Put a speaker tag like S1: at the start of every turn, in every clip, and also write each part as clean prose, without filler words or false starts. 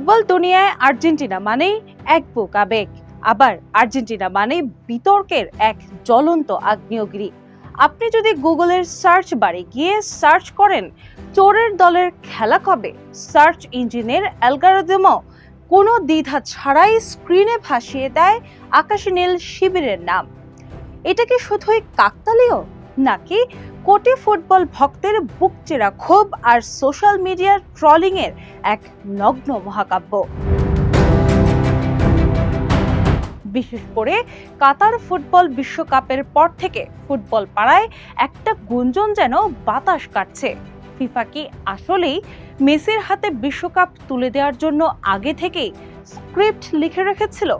S1: Football দুনিয়ায় Argentina মানেই এক বুক আবেগ, আবার আর্জেন্টিনা মানেই বিতর্কের এক জ্বলন্ত আগ্নেয়গিরি। আপনি যদি গুগলের সার্চ বারে গিয়ে সার্চ করেন চোরের দলের খেলা কবে, সার্চ ইঞ্জিনের অ্যালগরিদমও কোনো দ্বিধা ছাড়াই স্ক্রিনে ভাসিয়ে দেয় আকাশী নীল শিবিরের নাম। এটা কি শুধুই কাকতালীয়, নাকি কোটি ফুটবল ভক্তের বুকচেরা ক্ষোভ আর সোশ্যাল মিডিয়ার ট্রলিং এর এক নগ্ন মহাকাব্য? বিশেষ করে কাতার ফুটবল বিশ্বকাপের পর থেকে ফুটবল পাড়ায় একটা গুঞ্জন যেন বাতাস কাটছে। ফিফা কি আসলেই মেসির হাতে বিশ্বকাপ তুলে দেওয়ার জন্য আগে থেকেই স্ক্রিপ্ট লিখে রেখেছিল?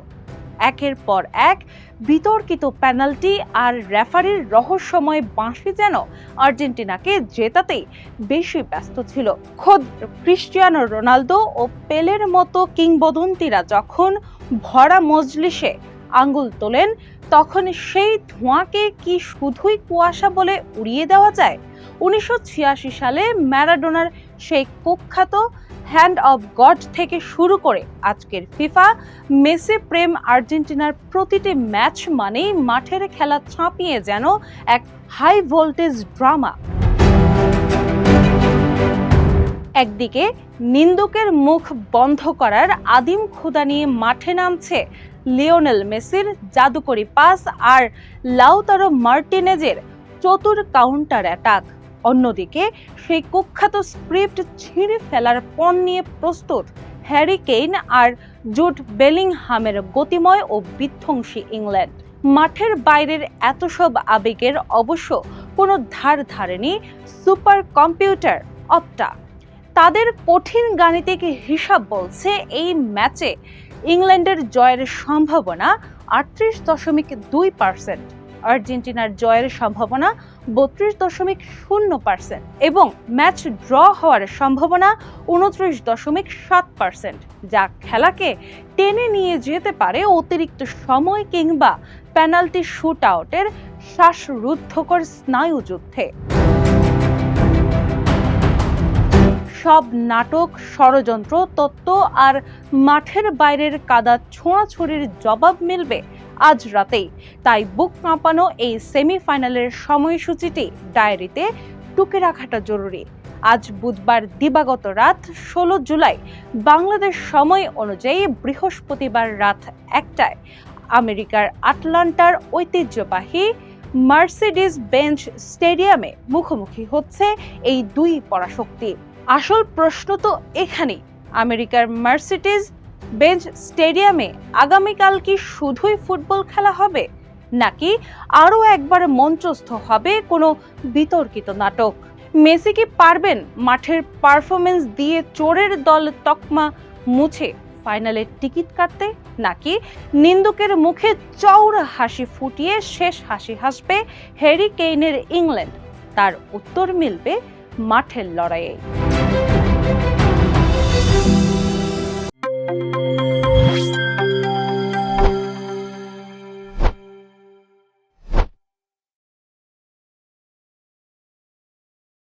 S1: একের পর এক বিতর্কিত পেনাল্টি আর রেফারির রহস্যময় বাঁশি যেন আর্জেন্টিনাকে জেতাতেই বেশি ব্যস্ত ছিল। খোদ ক্রিস্টিয়ানো রোনালদো ও পেলের মতো কিংবদন্তিরা যখন ভরা মজলিসে আঙ্গুল তোলেন, তখন সেই ধোঁয়াকে কি শুধুই কুয়াশা বলে উড়িয়ে দেওয়া যায়? 1986 সালে ম্যারাডোনার সেই কুখ্যাত হ্যান্ড অফ গড থেকে শুরু করে আজকের ফিফা মেসি প্রেম আর্জেন্টিনার প্রতিটি ম্যাচ মানেই মাঠের খেলা ছাপিয়ে যেন এক হাই ভোল্টেজ ড্রামা। একদিকে নিন্দুকের মুখ বন্ধ করার আদিম ক্ষুধা নিয়ে মাঠে নামছে লিওনেল মেসির জাদুকরি পাস আর লাউতারো মার্টিনেজের চতুর কাউন্টার অ্যাটাক। অন্যদিকে সেই কুখ্যাত স্ক্রিপ্ট ছিঁড়ে ফেলার পণ নিয়ে প্রস্তুত হ্যারি কেইন আর জুড বেলিংহামের গতিময় ও বিধ্বংসী ইংল্যান্ড। মাঠের বাইরের এত সব আবেগের অবশ্য কোনো ধার ধারেনি সুপার কম্পিউটার অপটা। তাদের কঠিন গাণিতিক হিসাব বলছে এই ম্যাচে ইংল্যান্ডের জয়ের সম্ভাবনা 38.2%, আর্জেন্টিনার জয়ের সম্ভাবনা 32.0% এবং ম্যাচ ড্র হওয়ার সম্ভাবনা 29.7%, যা খেলাকে টেনে নিয়ে যেতে পারে অতিরিক্ত সময় কিংবা পেনাল্টি শুট আউটের শ্বাসরুদ্ধকর স্নায়ুযুদ্ধে। সব নাটক, ষড়যন্ত্র, তত্ত্ব আর মাঠের বাইরের কাদা ছোঁড়াছুড়ির জবাব মিলবে আজ রাতেই। তাই বুক কাঁপানো এই সেমিফাইনালের সময়সূচিটি ডায়েরিতে টুকে রাখাটা জরুরি। আজ বুধবার দিবাগত রাত 16 জুলাই বাংলাদেশ সময় অনুযায়ী বৃহস্পতিবার রাত 1টায় আমেরিকার আটলান্টার ঐতিহ্যবাহী মার্সিডিজ বেঞ্জ স্টেডিয়ামে মুখোমুখি হচ্ছে এই দুই পরাশক্তি। আসল প্রশ্ন তো এখানেই, আমেরিকার মার্সিডিজ বেঞ্জ স্টেডিয়ামে আগামীকাল কি শুধুই ফুটবল খেলা হবে, নাকি আরও একবার মঞ্চস্থ হবে কোনো বিতর্কিত নাটক? মেসি কি পারবেন মাঠের পারফরমেন্স দিয়ে চোরের দল তকমা মুছে ফাইনালের টিকিট কাটতে, নাকি নিন্দুকের মুখে চওড়া হাসি ফুটিয়ে শেষ হাসি হাসবে হ্যারি কেইনের ইংল্যান্ড? তার উত্তর মিলবে মাঠের লড়াইয়ে।